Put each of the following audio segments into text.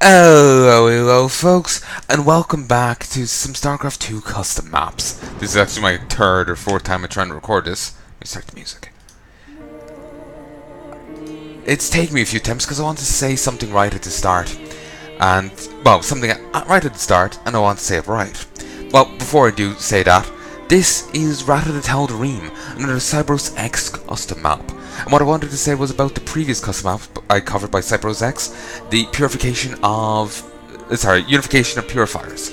Hello folks, and welcome back to some StarCraft 2 custom maps. This is actually my third or fourth time I'm trying to record this. Let me start the music. It's taken me a few attempts because I want to say something right at the start. And, well, something right at the start, and I want to say it right. Well, before I do say that, this is Phillip and Tal'darim, another Cyberus X custom map. And what I wanted to say was about the previous custom map I covered by Cyberus X, the unification of purifiers.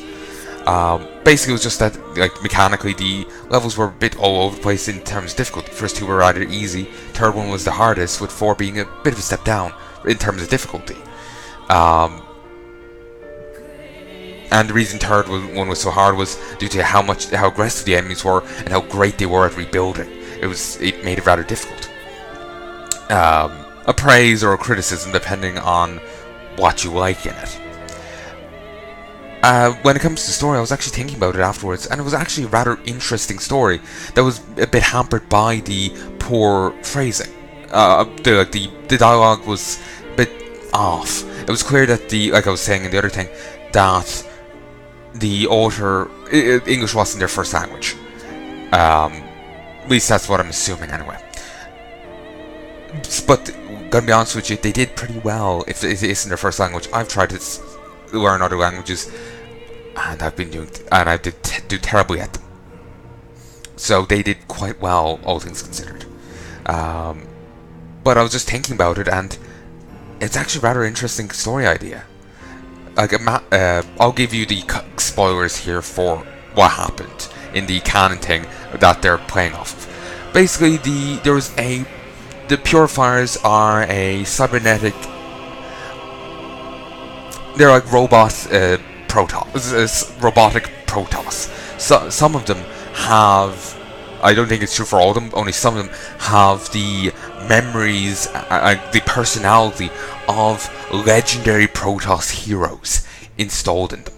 Basically it was just that, like, mechanically the levels were a bit all over the place in terms of difficulty. First two were rather easy, third one was the hardest, with 4 being a bit of a step down in terms of difficulty. And the reason third one was so hard was due to how aggressive the enemies were and how great they were at rebuilding. It made it rather difficult. A praise or a criticism depending on what you like in it. When it comes to the story, I was actually thinking about it afterwards, and it was actually a rather interesting story that was a bit hampered by the poor phrasing. The dialogue was a bit off. It was clear that like I was saying in the other thing, that the author, English wasn't their first language. At least that's what I'm assuming anyway. But gonna be honest with you, they did pretty well if it isn't their first language. I've tried to learn other languages, and I do terribly at them. So they did quite well, all things considered. But I was just thinking about it, and it's actually a rather interesting story idea. Like I'll give you the spoilers here for what happened in the canon thing that they're playing off of. Basically, the Purifiers are a cybernetic. They're like robotic Protoss. So some of them have. I don't think it's true for all of them. Only some of them have the memories, the personality of legendary Protoss heroes installed in them.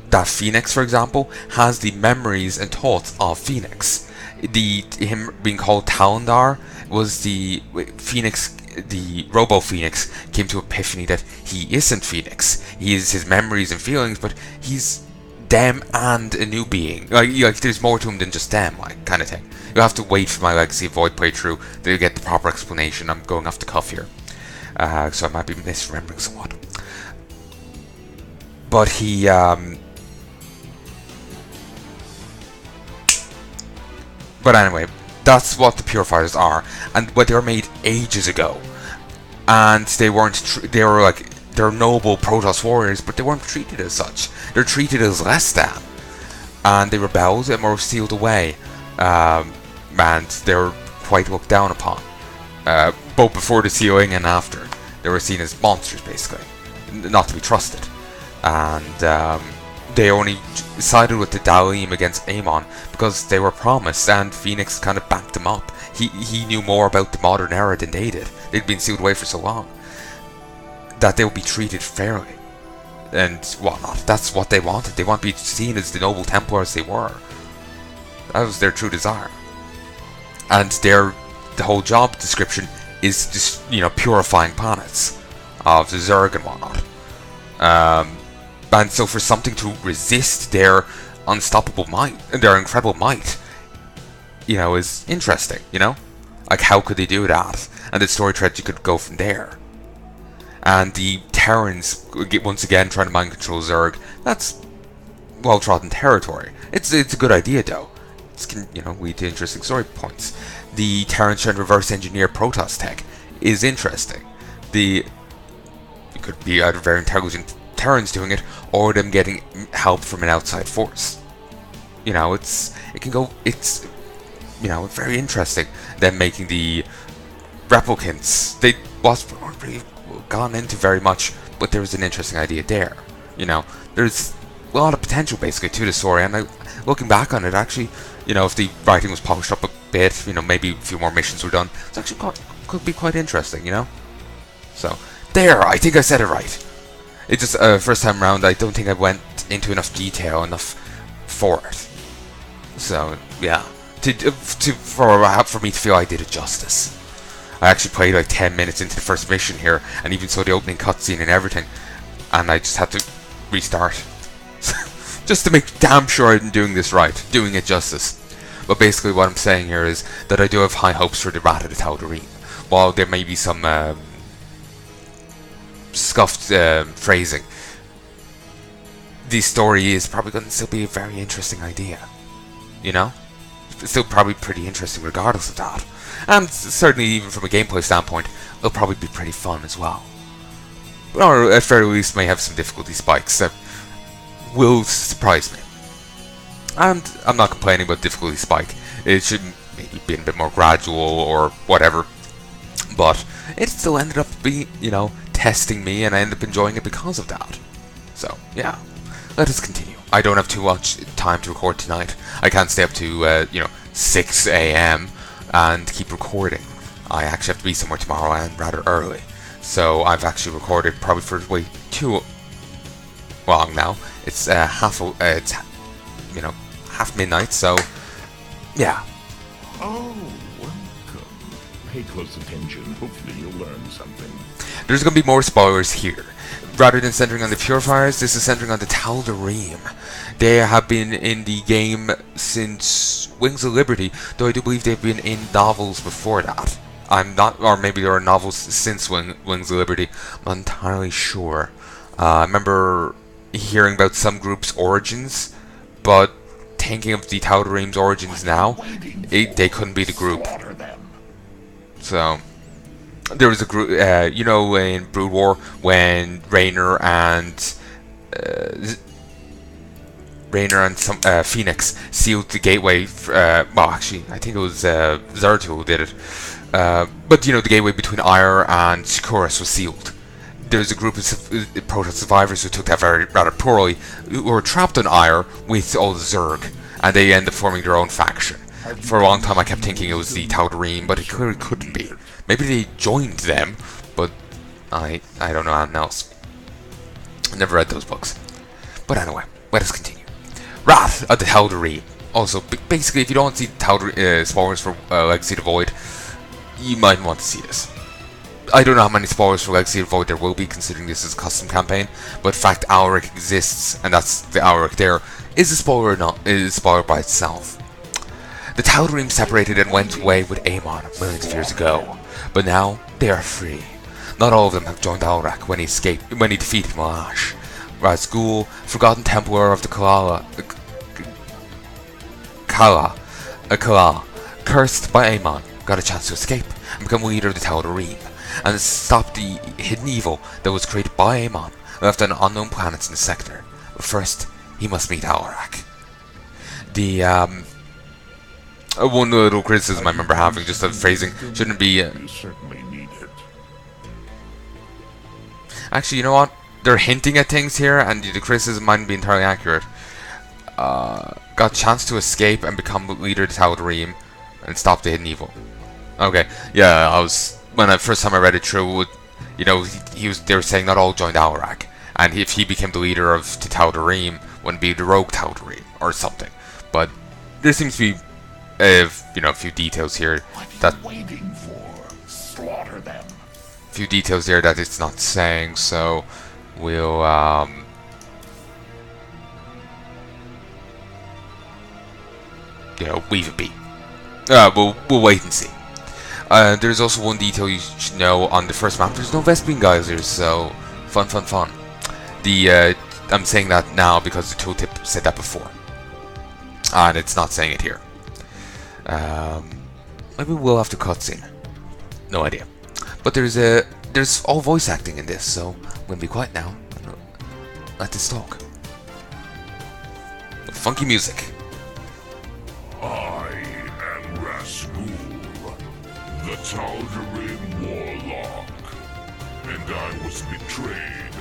That Phoenix, for example, has the memories and thoughts of Phoenix. Him being called Tal'Dar was the Phoenix. The Robo Phoenix came to epiphany that he isn't Phoenix. He is his memories and feelings, but he's them and a new being. Like there's more to him than just them, like kind of thing. You'll have to wait for my Legacy of Void playthrough to get the proper explanation. I'm going off the cuff here, so I might be misremembering somewhat. But he, but anyway, that's what the Purifiers are, and they were made ages ago, and they weren't. They're noble Protoss warriors, but they weren't treated as such. They're treated as less than, and they rebelled and were sealed away, and they're quite looked down upon, both before the sealing and after. They were seen as monsters, basically, not to be trusted, and they only sided with the Tal'darim against Amon because they were promised, and Phoenix kind of backed them up. He knew more about the modern era than they did. They'd been sealed away for so long that they would be treated fairly and whatnot. That's what they wanted. They want to be seen as the noble Templars they were. That was their true desire. And the whole job description is just, purifying planets of the Zerg and whatnot. And so for something to resist their unstoppable might, their incredible might, is interesting, Like, how could they do that? And the story thread, you could go from there. And the Terrans, once again, trying to mind control Zerg, that's well-trodden territory. It's a good idea, though. It can, lead to interesting story points. The Terrans trying to reverse engineer Protoss tech is interesting. It could be either very intelligent Terrans doing it, or them getting help from an outside force. It's very interesting. Them making the replicants. They wasn't really gone into very much, but there was an interesting idea there. There's a lot of potential basically to the story, and looking back on it, actually, if the writing was polished up a bit, maybe a few more missions were done, it's actually could be quite interesting, So there, I think I said it right. It's just first time around, I don't think I went into enough detail for it. So yeah, for me to feel I did it justice. I actually played like 10 minutes into the first mission here, and even saw the opening cutscene and everything, and I just had to restart. Just to make damn sure I'm doing this right, doing it justice. But basically what I'm saying here is that I do have high hopes for the Rat of the Tal'darim. While there may be some scuffed phrasing, the story is probably going to still be a very interesting idea. You know? It's still probably pretty interesting regardless of that. And certainly even from a gameplay standpoint, it'll probably be pretty fun as well. Or at very least may have some difficulty spikes that will surprise me. And I'm not complaining about difficulty spike. It should maybe be a bit more gradual or whatever. But it still ended up being, you know, testing me, and I ended up enjoying it because of that. So, yeah. Let us continue. I don't have too much time to record tonight. I can't stay up to, 6 a.m. and keep recording. I actually have to be somewhere tomorrow and rather early. So I've actually recorded probably for way too long now. It's half midnight, so yeah. Oh, welcome. Pay close attention. Hopefully you'll learn something. There's going to be more spoilers here. Rather than centering on the Purifiers, this is centering on the Tal'darim. They have been in the game since Wings of Liberty, though I do believe they've been in novels before that. I'm not, or maybe there are novels since Wings of Liberty. I'm not entirely sure. I remember hearing about some groups' origins, but thinking of the Tal'darim's origins now, they couldn't be the group. So there was a group, in Brood War when Raynor and some Phoenix sealed the gateway. Well, actually, I think it was Zertu who did it. But the gateway between Ire and Sikoris was sealed. There's a group of Protoss survivors who took that rather poorly, who were trapped on Ire with all the Zerg, and they ended up forming their own faction. For a long time I kept thinking it was the Tal'darim, but it clearly couldn't be. Maybe they joined them, but I don't know anything else. I never read those books. But anyway, let us continue. Wrath of the Tal'darim. Also, basically, if you don't want to see Tal'darim spoilers for Legacy of the Void, you might want to see this. I don't know how many spoilers for Legacy of the Void there will be, considering this is a custom campaign, but the fact Alaric exists, and that's the Alaric there, is a spoiler or not, is a spoiler by itself. The Tal'darim separated and went away with Amon millions of years ago, but now they are free. Not all of them have joined Alaric when he defeated Malash. Ras'Gul, forgotten Templar of the Kala, cursed by Amon, got a chance to escape and become leader of the Tal'darim, and stop the hidden evil that was created by Amon, left on unknown planets in the sector. But first, he must meet Alaric. The one little criticism I remember having, just the phrasing, shouldn't be. You certainly need it. Actually, you know what? They're hinting at things here, and the criticism mightn't be entirely accurate. Got a chance to escape and become leader of the Tal'darim and stop the hidden evil. Okay, yeah, when the first time I read it through, they were saying not all joined Alaric, and if he became the leader of the Tal'darim, wouldn't be the rogue Tal'darim or something. But there seems to be a few details here that Waiting for slaughter them. Few details there that it's not saying, so we'll leave it be. We'll wait and see. There's also one detail you should know on the first map. There's no Vespene geysers, so fun. I'm saying that now because the tooltip said that before, and it's not saying it here. Maybe we'll have to cutscene. No idea. But there's all voice acting in this, so I'm gonna be quiet now and let this talk. Funky music. I am Ras'Gul, the Tal'darim warlock, and I was betrayed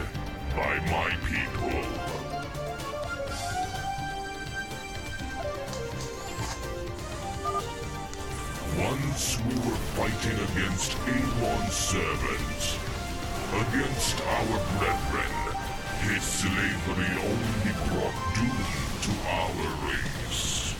by my people. Once we were fighting against Amon's servants, against our brethren. His slavery only brought doom to our race.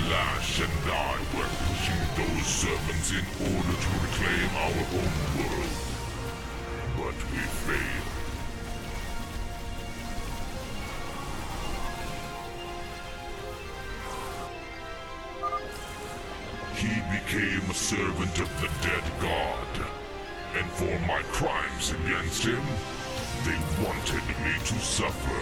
Malash and I were pushing those servants in order to reclaim our home world. But we failed. He became a servant of the dead god. And for my crimes against him, they wanted me to suffer.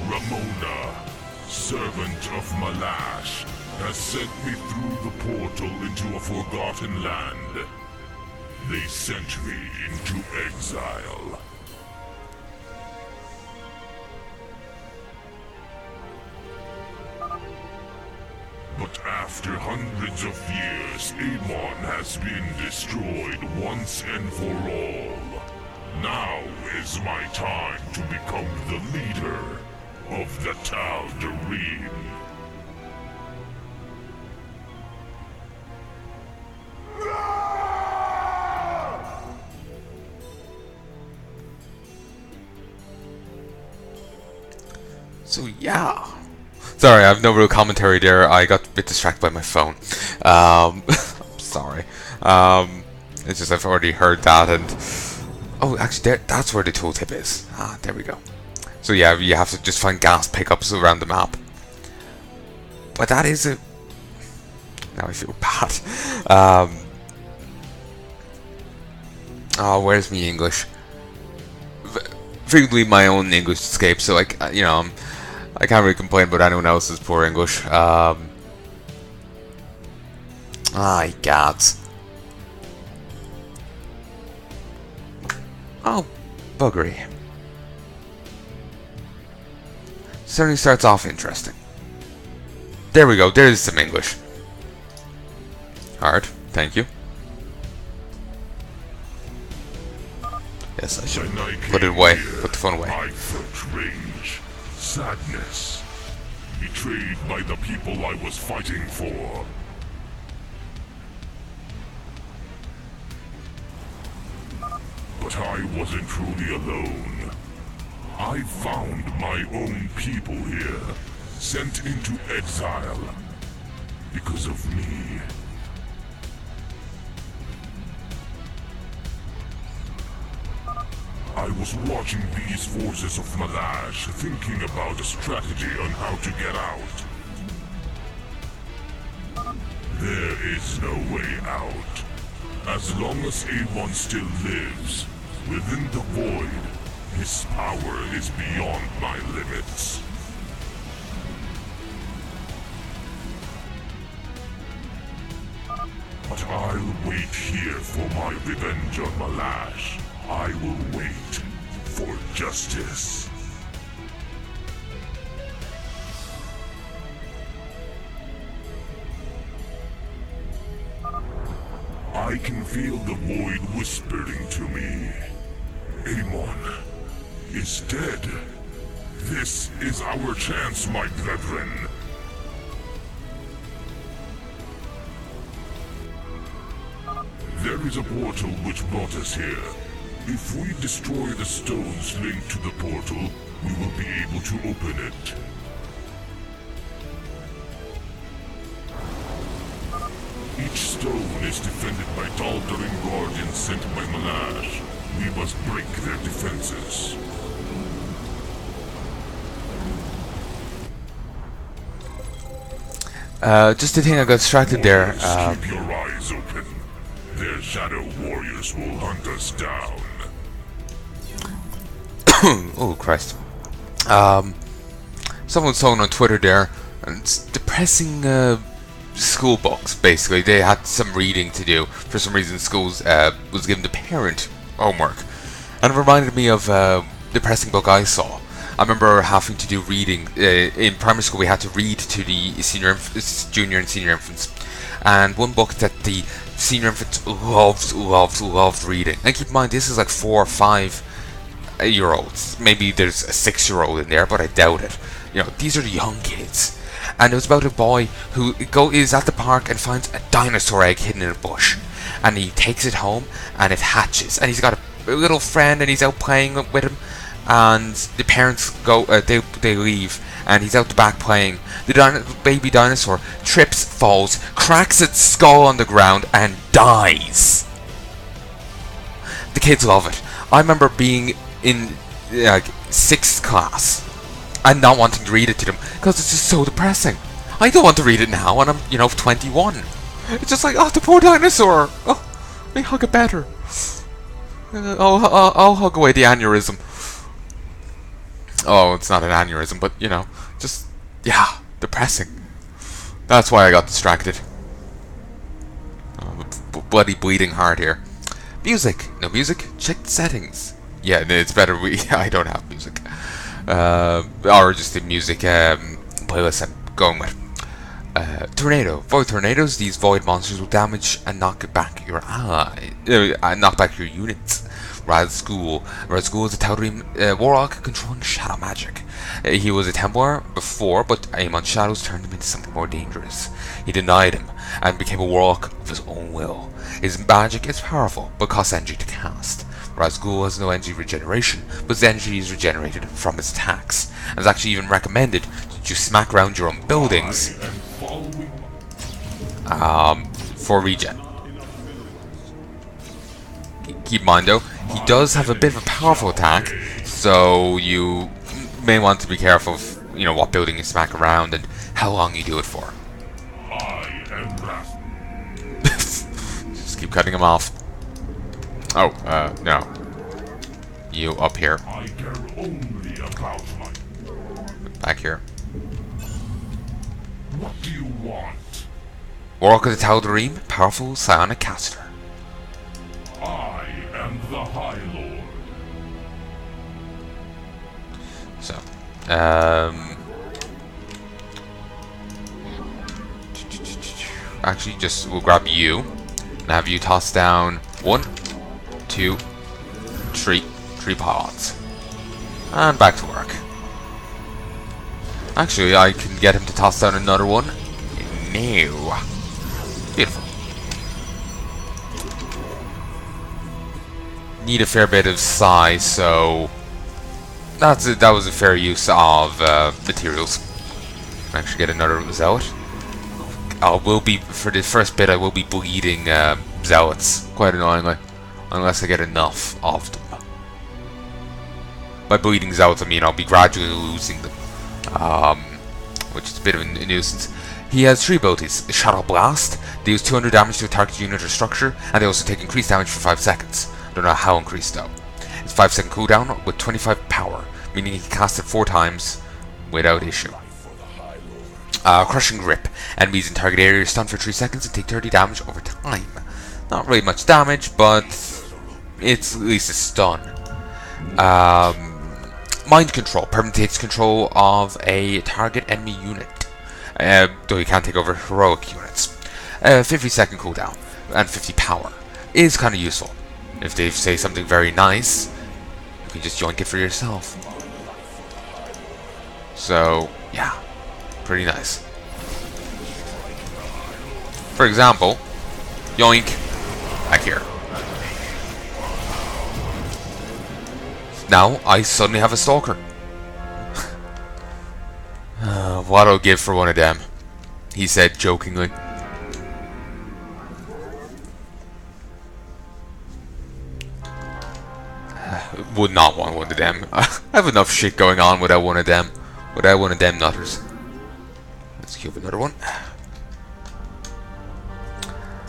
Ramona, servant of Malash, has sent me through the portal into a forgotten land. They sent me into exile. But after hundreds of years, Amon has been destroyed once and for all. Now is my time to become the leader of the Tal'darim. So yeah. Sorry, I have no real commentary there. I got a bit distracted by my phone. I'm sorry. It's just I've already heard that, and oh, actually, that's where the tooltip is. Ah, there we go. So yeah, you have to just find gas pickups around the map. But that is a. Now I feel bad. Oh, where's me English? Frequently, my own English escapes. So like, you know, I can't really complain about anyone else's poor English. God. Oh, buggery. Certainly starts off interesting. There we go, there's some English. Hard, thank you. Yes, I should put it away, put the phone away. I felt rage, sadness, betrayed by the people I was fighting for. But I wasn't truly alone. I found my own people here, sent into exile because of me. I was watching these forces of Malash, thinking about a strategy on how to get out. There is no way out. As long as Amon still lives, within the void, his power is beyond my limits. But I'll wait here for my revenge on Malash. I will wait for justice. I can feel the void whispering to me. Amon is dead. This is our chance, my brethren. There is a portal which brought us here. If we destroy the stones linked to the portal, we will be able to open it. Each stone is defended by Tal'darim guardians sent by Malash. We must break their defenses. Just the thing I got distracted there. Keep your eyes open. Their shadow warriors will hunt us down. Oh Christ. Someone saw it on Twitter there, and it's depressing school books, basically. They had some reading to do. For some reason, schools was given the parent homework. And it reminded me of a depressing book I saw. I remember having to do reading. In primary school, we had to read to the junior and senior infants. And one book that the senior infants loved reading. And keep in mind, this is like 4 or 5-year-olds. Maybe there's a 6-year-old in there, but I doubt it. You know, these are the young kids. And it was about a boy who is at the park and finds a dinosaur egg hidden in a bush. And he takes it home, and it hatches. And he's got a little friend, and he's out playing with him. and the parents go. They leave, and he's out the back playing. The baby dinosaur trips, falls, cracks its skull on the ground, and dies. The kids love it. I remember being in like 6th class and not wanting to read it to them because it's just so depressing. I don't want to read it now, and I'm 21. It's just like, oh, the poor dinosaur. Oh, let me hug it better. I'll hug away the aneurysm. Oh, it's not an aneurysm, but just yeah, depressing. That's why I got distracted. Oh, bloody bleeding heart here. Music. No music? Check the settings. Yeah, it's better I don't have music. Or just the music playlist I'm going with. Tornado. Void tornadoes. These void monsters will damage and knock back your units. Ras'Gul. Ras'Gul is a Tal'darim warlock controlling shadow magic. He was a Templar before, but aim on shadows turned him into something more dangerous. He denied him and became a warlock of his own will. His magic is powerful, but costs energy to cast. Ras'Gul has no energy regeneration, but his energy is regenerated from his attacks, and is actually even recommended to smack around your own buildings for regen. Keep in mind though, he does have a bit of a powerful attack, so you may want to be careful of what building you smack around and how long you do it for. Just keep cutting him off. Oh, no. You up here. Back here. What do you want? Warlock of the Tal'darim, powerful psionic caster. I am the High Lord. So, actually, we'll grab you and have you toss down 1, 2, 3 pods, and back to work. Actually, I can get him to toss down another one. No, beautiful. Need a fair bit of size, so that was a fair use of materials. Actually, get another zealot. For the first bit, I will be bleeding zealots, quite annoyingly, unless I get enough of them. By bleeding zealots, I mean I'll be gradually losing them, which is a bit of a nuisance. He has 3 abilities: Shadow Blast. They deals 200 damage to a target unit or structure, and they also take increased damage for 5 seconds. Don't know how increased though. It's 5-second cooldown with 25 power, meaning he can cast it 4 times without issue. Crushing Grip. Enemies in target area are stunned for 3 seconds and take 30 damage over time. Not really much damage, but it's at least a stun. Mind Control. Permanently takes control of a target enemy unit, though you can't take over heroic units. 50-second cooldown and 50 power is kind of useful. If they say something very nice, you can just yoink it for yourself. So, yeah, pretty nice. For example, yoink, back here. Now, I suddenly have a stalker. What I'll give for one of them, he said jokingly. Would not want one of them. I have enough shit going on without one of them. Without one of them nutters. Let's queue up another one.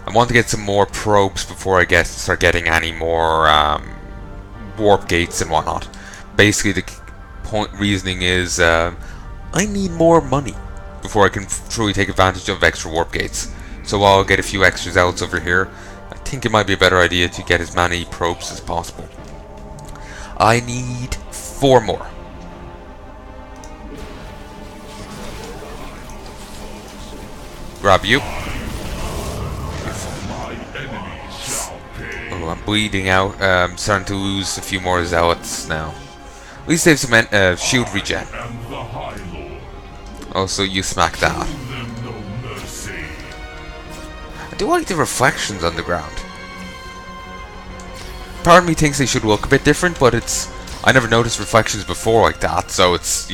I want to get some more probes before I start getting any more warp gates and whatnot. Basically, the reasoning is I need more money before I can truly take advantage of extra warp gates. So while I'll get a few extra zealots over here, I think it might be a better idea to get as many probes as possible. I need 4 more. Grab you. Oh, I'm bleeding out. I'm starting to lose a few more zealots now. At least they have some shield regen. Also, you smack that. I do like the reflections on the ground. Part of me thinks they should look a bit different, but I never noticed reflections before like that, so it's,